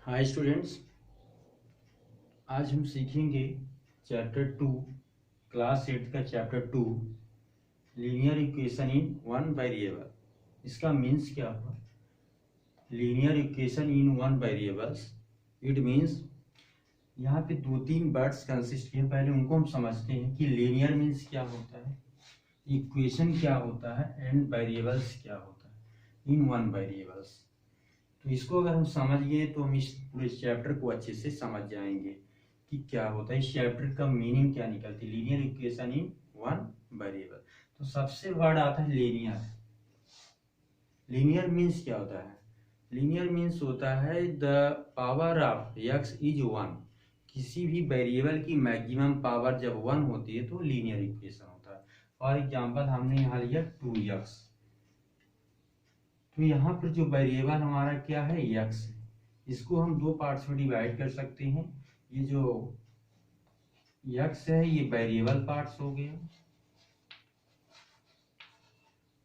Hi students, आज हम सीखेंगे चैप्टर 2 क्लास 8 का chapter 2 linear equation in one variable. इसका मीन्स क्या हुआ? Linear equation in one variables, it means यहाँ पे दो तीन वर्ड्स कंसिस्ट किए। पहले उनको हम समझते हैं कि लीनियर मीन्स क्या होता है, इक्वेशन क्या होता है एंड वेरिएबल्स क्या होता है इन वन वेरिएबल्स। तो इसको अगर हम समझ गए तो हम इस पूरे चैप्टर को अच्छे से समझ जाएंगे कि क्या होता है, इस चैप्टर का मीनिंग क्या निकलती है, linear equation in one variable. तो सबसे वर्ड आता है लीनियर। लीनियर मीन्स क्या होता है? लीनियर मीन्स होता है the power of x is one. किसी भी वेरिएबल की मैक्सिमम पावर जब वन होती है तो लीनियर इक्वेशन होता है। फॉर एग्जाम्पल हमने यहाँ लिया 2x, तो यहाँ पर जो वेरिएबल हमारा क्या है, x है। इसको हम दो पार्ट्स में डिवाइड कर सकते हैं। ये जो x है ये वेरिएबल पार्ट्स हो गया,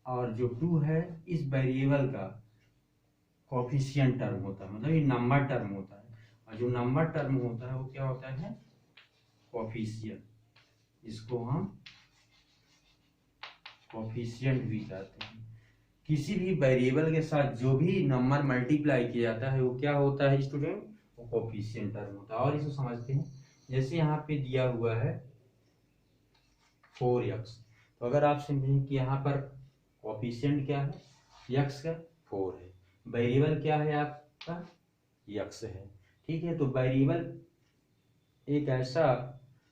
और जो 2 है इस वेरिएबल का कोफिशिएंट टर्म होता है, मतलब ये नंबर टर्म होता है। और जो नंबर टर्म होता है वो क्या होता है, कोफिशिएंट। इसको हम कोफिशिएंट भी कहते हैं। किसी भी वेरिएबल के साथ जो भी नंबर मल्टीप्लाई किया जाता है वो क्या होता है स्टूडेंट, वो कोफिशिएंट टर्म होता है। और इसको समझते हैं, जैसे यहाँ पे दिया हुआ है 4x, तो अगर आप समझें कि यहाँ पर कोफिशिएंट क्या है, x का 4 है, वेरिएबल क्या है आपका, x है। ठीक है, तो वेरिएबल एक ऐसा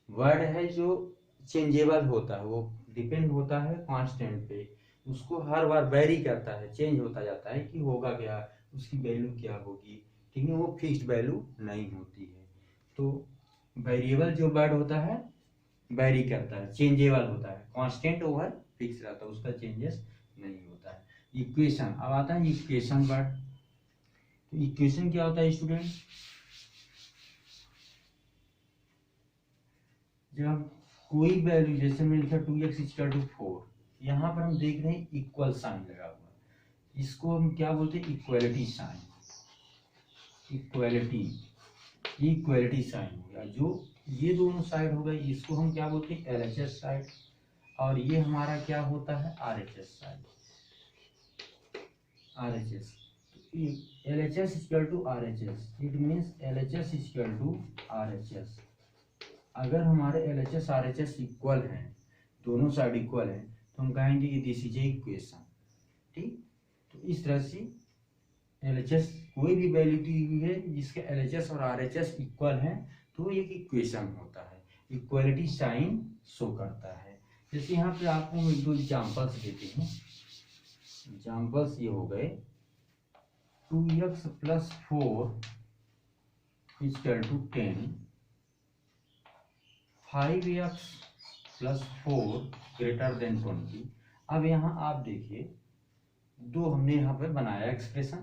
वर्ड है जो चेंजेबल होता है, वो डिपेंड होता है कांस्टेंट पे, उसको हर बार वेरी करता है, चेंज होता जाता है कि होगा क्या, उसकी वैल्यू क्या होगी। ठीक है, वो फिक्स्ड वैल्यू नहीं होती है। तो वेरिएबल जो वर्ड होता है वेरी करता है, चेंजेबल होता है, कांस्टेंट ओवर फिक्स रहता है, उसका चेंजेस नहीं होता है। इक्वेशन, अब आता है इक्वेशन वर्ड। तो इक्वेशन क्या होता है स्टूडेंट, जब हम कोई वैल्यू, जैसे मैंने लिखा 2x इक्वल टू 4, यहाँ पर हम देख रहे हैं इक्वल साइन लगा हुआ, इसको हम क्या बोलते हैं, equality sign. Equality, equality sign हो गया। जो ये दोनों साइड हो गई इसको हम क्या बोलते हैं, LHS साइड। और ये हमारा क्या होता है, RHS side. RHS, LHS equal to RHS, it means LHS equal to RHS। अगर हमारे LHS RHS इक्वल हैं, दोनों साइड इक्वल हैं, तो हम कहेंगे कि दिस इज ए इक्वेशन। ठीक, तो इस तरह से LHS कोई भी वैल्यू दी हुई है जिसके LHS और RHS इक्वल हैं तो एक इक्वेशन होता है, इक्वलिटी साइन शो करता है। जैसे यहाँ पे आपको हम एक दो एग्जाम्पल्स देते हैं। एग्जाम्पल्स ये हो गए, 2x plus 4 equal to 10, 5x plus 4 greater than 20। अब यहाँ आप देखिए, दो हमने यहाँ पे बनाया एक्सप्रेशन,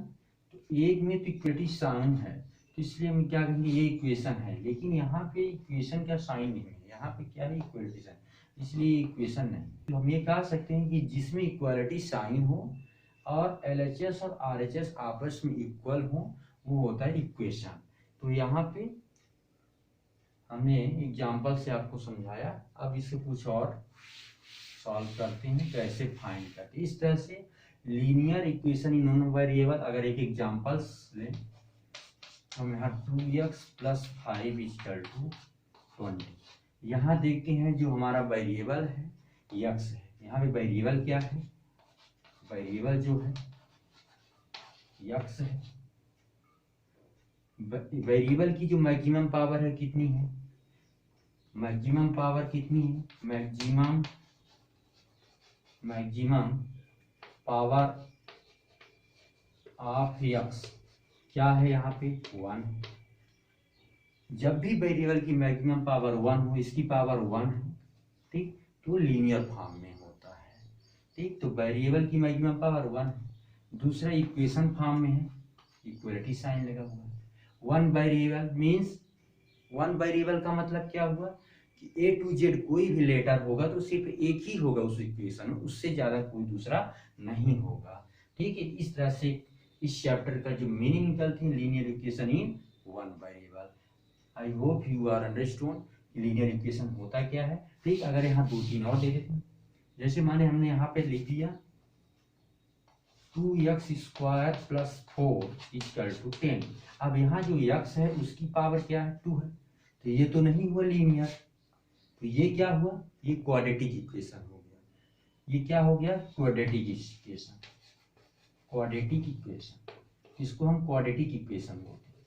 तो एक में तो इक्वलिटी साइन है, तो इसलिए हम क्या कहेंगे, ये इक्वेशन है। लेकिन यहाँ पे इक्वेशन का साइन नहीं है, यहाँ पे क्या है, इक्वलिटी साइन, इसलिए इक्वेशन नहीं। तो हम ये कह सकते हैं कि जिसमें इक्वलिटी साइन हो और LHS और RHS आपस में इक्वल हो, वो होता है इक्वेशन। तो यहाँ पे हमने एग्जाम्पल से आपको समझाया, अब इसे कुछ और सॉल्व करते हैं, कैसे फाइंड करते हैं। इस तरह से linear equation in non variable, अगर एक एग्जांपल्स लें तो हम यहाँ 2x प्लस 5 इक्वल टू 20, यहाँ देखते हैं जो हमारा वेरिएबल है x है। यहाँ पे वेरिएबल क्या है, वेरिएबल जो है x है। वेरिएबल की जो मैक्सिमम पावर है कितनी है, मैक्सिमम पावर कितनी है, मैक्सिमम पावर ऑफ x क्या है, यहाँ पे 1। जब भी वेरिएबल की मैक्सिमम पावर 1 हो, इसकी पावर 1 है, ठीक, तो लीनियर फॉर्म में होता है। ठीक, तो वेरिएबल की मैक्सिमम पावर 1 है, दूसरा इक्वेशन फॉर्म में है, इक्वलिटी साइन लगा हुआ है। One variable means, one variable का मतलब क्या हुआ कि A to Z कोई भी लेटर होगा तो सिर्फ एक ही होगा उस इक्वेशन में, उससे ज्यादा कोई दूसरा नहीं होगा। ठीक है, इस तरह से इस चैप्टर का जो मीनिंग निकलती है, linear equation in one variable. I hope you are understood linear equation होता क्या है। ठीक, अगर यहाँ 2-3 और दे देते हैं, जैसे माने हमने यहाँ पे लिख दिया 2x² + 4 = 10। अब यहाँ जो x है उसकी पावर क्या है, 2 है, तो ये तो नहीं हुआ लीनियर, तो ये क्या हुआ, ये क्वाड्रेटिक इक्वेशन हो गया। ये क्या हो गया, क्वाड्रेटिक इक्वेशन। क्वाड्रेटिक इक्वेशन, इसको हम क्वाड्रेटिक इक्वेशन बोलते हैं।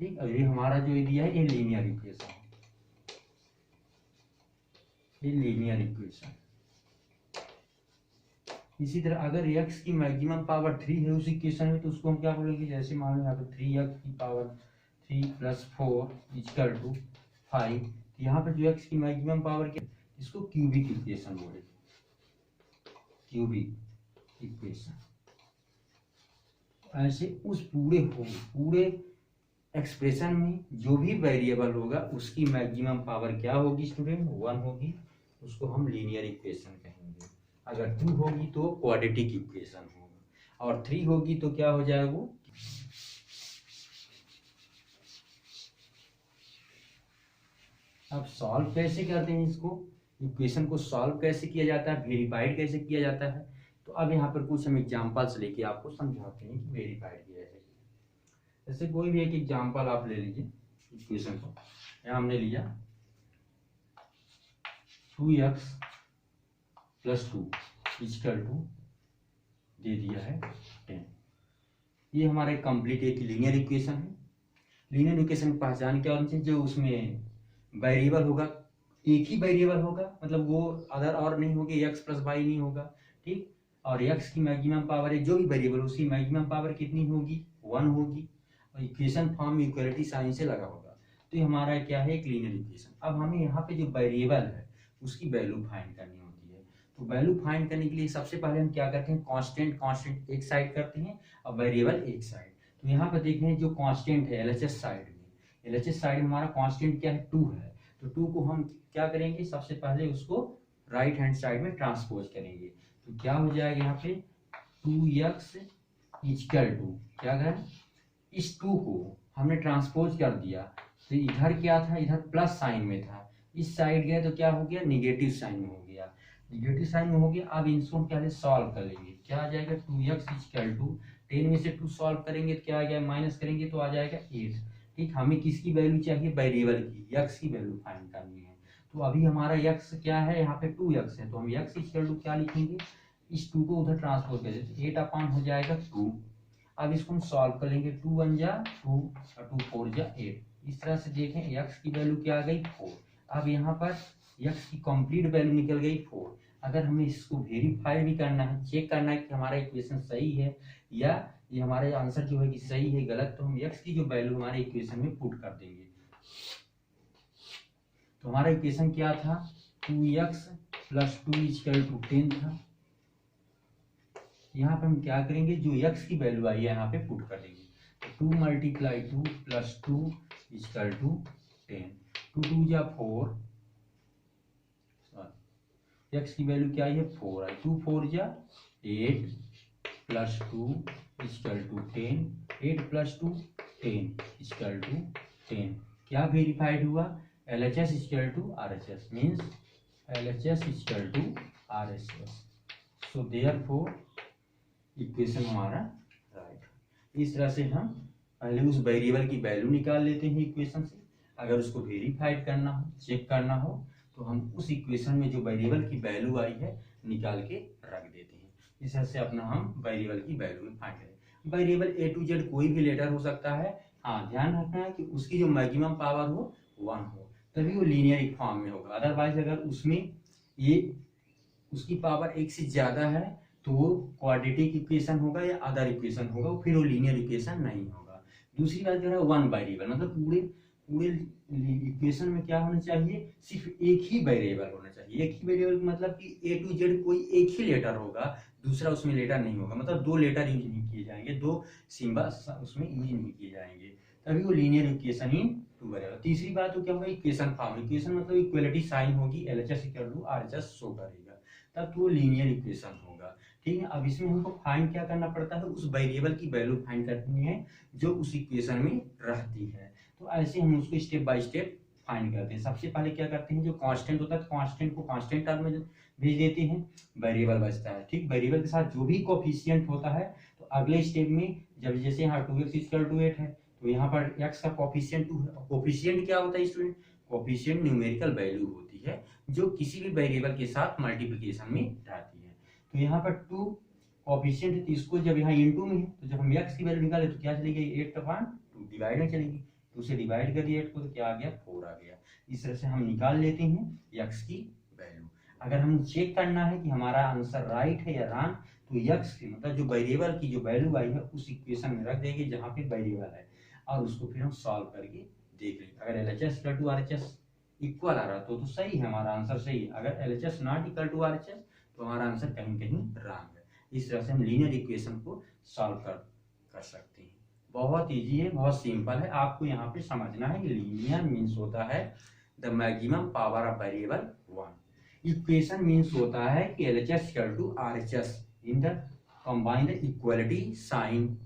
ठीक, और ये हमारा जो दिया है ये लीनियर इक्वेशन, ये लीनियर इक्वेशन। इसी तरह अगर x की मैक्सिमम पावर 3 है उस इक्वेशन में, तो उसको हम क्या बोलेंगे, जैसे मान लो यहाँ पे 3x³ + 4 = 5, यहाँ पे जो x की मैक्सिमम पावर क्या, इसको क्यूबिक इक्वेशन बोलेंगे, क्यूबिक इक्वेशन। ऐसे उस पूरे एक्सप्रेशन में जो भी वेरिएबल होगा उसकी मैक्सिमम पावर क्या होगी स्टूडेंट, 1 होगी, उसको हम लीनियर इक्वेशन कहेंगे। अगर 2 होगी तो क्वाड्रेटिक इक्वेशन होगा, और 3 होगी तो क्या हो जाएगा वो। अब सॉल्व कैसे करते हैं इसको, इक्वेशन को सॉल्व कैसे किया जाता है, वेरीफाइड कैसे किया जाता है, तो अब यहाँ पर कुछ हम एग्जांपल्स लेके आपको समझाते हैं कि वेरीफाइड किया जाए। जैसे कोई भी एक एग्जांपल आप ले लीजिए इक्वेशन को, यहाँ हमने लिया 2x + 2 = दे दिया है 10। ये हमारा कंप्लीट एक लीनियर इक्वेशन है। लीनियर इक्वेशन की पहचान क्या होनी चाहिए, जो उसमें वेरिएबल होगा एक ही वेरिएबल होगा, मतलब वो अदर और नहीं होगी, x + y नहीं होगा। ठीक, और x की मैक्सिमम पावर है, जो भी वेरिएबल उसकी मैक्सिमम पावर कितनी होगी, 1 होगी, और इक्वेशन फॉर्म इक्वलिटी साइन से लगा होगा। तो ये हमारा क्या है, एक लीनियर इक्वेशन। अब हमें यहाँ पे जो वेरिएबल है उसकी वैल्यू फाइंड करनी होती है। तो वैल्यू फाइंड करने के लिए सबसे पहले हम क्या करते हैं, कांस्टेंट एक साइड करते हैं और वेरिएबल एक साइड। तो यहाँ पर देखें जो कांस्टेंट है एलएचएस साइड में, एलएचएस साइड में हमारा कांस्टेंट क्या है, 2 है। तो 2 को हम क्या करेंगे, सबसे पहले उसको राइट हैंड साइड में ट्रांसपोज करेंगे। तो क्या हो जाएगा यहाँ पे 2x = क्या करें, इस 2 को हमने ट्रांसपोज कर दिया, तो इधर क्या था, इधर प्लस साइन में था, इस साइड गए तो क्या हो गया, निगेटिव साइन में हो गया, निगेटिव साइन में हो गया। अब इनको हम पहले सॉल्व कर लेंगे, क्या आ जाएगा 2x = 10 में से 2 सॉल्व करेंगे तो क्या आ गया, माइनस करेंगे तो आ जाएगा 8। ठीक, हमें किसकी वैल्यू चाहिए, वेरिएबल की, x की वैल्यू फाइंड करनी है। तो अभी हमारा x क्या है, यहाँ पे 2x है, तो हम x = क्या लिखेंगे, इस 2 को उधर ट्रांसपोज कर देते, 8 हो जाएगा 2। अब इसको हम सॉल्व कर लेंगे, 2 × 1 = 2 और 2 × 4 = 8। इस तरह से देखें x की वैल्यू क्या आ गई, 4। अब यहाँ पर x की कंप्लीट वैल्यू निकल गई 4। अगर हमें इसको वेरीफाई भी करना है, चेक करना है कि हमारा इक्वेशन सही है या ये हमारे आंसर जो है कि सही है गलत, तो हम x की जो वैल्यू हमारे इक्वेशन में पुट कर देंगे। तो हमारा इक्वेशन क्या था, 2x + 2 = 10 था। यहाँ पे हम क्या करेंगे, जो x की वैल्यू आई है यहाँ पे पुट कर देंगे। तो 2 × 2 + 2 = 10, 2 × 2 = 4, x की वैल्यू क्या आई है, 4 आई, 2 × 4 = 8 + 2 = 10, 8 + 2 10 = 10। क्या वेरीफाइड हुआ, LHS = RHS, means LHS = RHS। So therefore equation हमारा राइट। इस तरह से हम पहले उस वेरिएबल की वैल्यू निकाल लेते हैं इक्वेशन से। अगर उसको वेरीफाइड करना हो, चेक करना हो, तो हम उस इक्वेशन में जो वेरिएबल की वैल्यू आई है निकाल के रख देते हैं। इस तरह से अपना हम वेरिएबल की वैल्यू फाइंड करें। वेरिएबल A to Z कोई भी लेटर हो सकता है, हाँ ध्यान रखना है कि उसकी जो मैक्सिमम पावर हो 1 हो, तभी वो लीनियर फॉर्म में होगा। अदरवाइज अगर उसमें ये उसकी पावर 1 से ज्यादा है तो वो क्वाड्रेटिक इक्वेशन होगा या अदर इक्वेशन होगा, फिर वो लीनियर इक्वेशन नहीं होगा। दूसरी बात जो है 1 वेरिएबल, मतलब पूरे इक्वेशन में क्या होना चाहिए, सिर्फ एक ही वेरिएबल होना चाहिए। एक ही वेरिएबल मतलब कि A to Z कोई एक ही लेटर होगा, दूसरा उसमें लेटर नहीं होगा, मतलब 2 लेटर यूज नहीं किए जाएंगे, 2 सिंबल्स उसमें यूज नहीं किए जाएंगे, तभी वो लीनियर इक्वेशन इन 2 वेरिएबल। तीसरी बात तो क्या होगा, इक्वेशन फॉर्म, इक्वेशन मतलब इक्वलिटी साइन होगी, LHS = RHS शो करेगा, तब तो वो लीनियर इक्वेशन होगा। ठीक है। अब इसमें हमको फाइंड क्या करना पड़ता है, उस वेरिएबल की वैल्यू फाइंड करनी है जो उस इक्वेशन में रहती है। तो ऐसे हम उसको स्टेप बाय स्टेप फाइंड करते हैं। सबसे पहले क्या करते हैं, जो कांस्टेंट होता है तो कांस्टेंट को कांस्टेंट टर्म में भेज देते हैं, वेरिएबल बचता है। ठीक, वेरिएबल के साथ जो भी कोफिशिएंट होता है तो अगले स्टेप में जब जैसे यहाँ 2x = 8 है तो यहाँ पर x का कोफिशिएंट 2 है। कोफिशिएंट क्या होता है स्टूडेंट, कोफिशिएंट न्यूमेरिकल वैल्यू होती है जो किसी भी वेरिएबल के साथ मल्टीप्लिकेशन में रहती है। तो यहाँ पर 2 कोफिशिएंट है तो इसको जब यहाँ इनटू में है तो जब हम x की वैल्यू निकाले तो क्या चलेगी, 8/2 डिवाइड में चलेगी। 2 से डिवाइड करिए 8 को तो क्या आ गया, 4 आ गया। इस तरह से हम निकाल लेते हैं x की वैल्यू। अगर हम चेक करना है कि हमारा आंसर राइट है या रॉन्ग तो x की मतलब जो वेरिएबल की जो वैल्यू आई है उस इक्वेशन में रख देंगे जहाँ पे वेरिएबल है और उसको फिर हम सॉल्व करके देख लेंगे। अगर LHS = RHS इक्वल आ रहा तो सही है, हमारा आंसर सही है। अगर LHS not equal to RHS तो हमारा आंसर कहीं कहीं रॉन्ग है। इस तरह से हम लीनियर इक्वेशन को सॉल्व कर सकते हैं। बहुत इजी है, बहुत सिंपल है। आपको यहाँ पे समझना है कि लीनियर मीन्स होता है the maximum power of variable 1। Equation means होता है कि LHS = RHS in the combine the equality sign.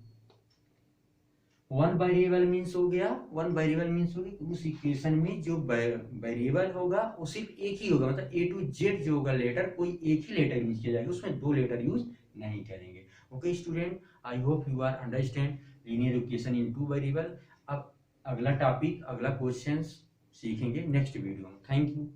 One variable means हो गया, वन वेरिएबल मीन्स हो गया उस इक्वेशन में जो वेरिएबल होगा वो सिर्फ एक ही होगा, मतलब A to Z जो होगा लेटर, कोई एक ही लेटर यूज किया जाएगा, उसमें 2 लेटर यूज नहीं करेंगे। Okay student, I hope you are understand linear equation in 2 variable. अब अगला टॉपिक, अगला क्वेश्चन सीखेंगे नेक्स्ट वीडियो में। Thank you.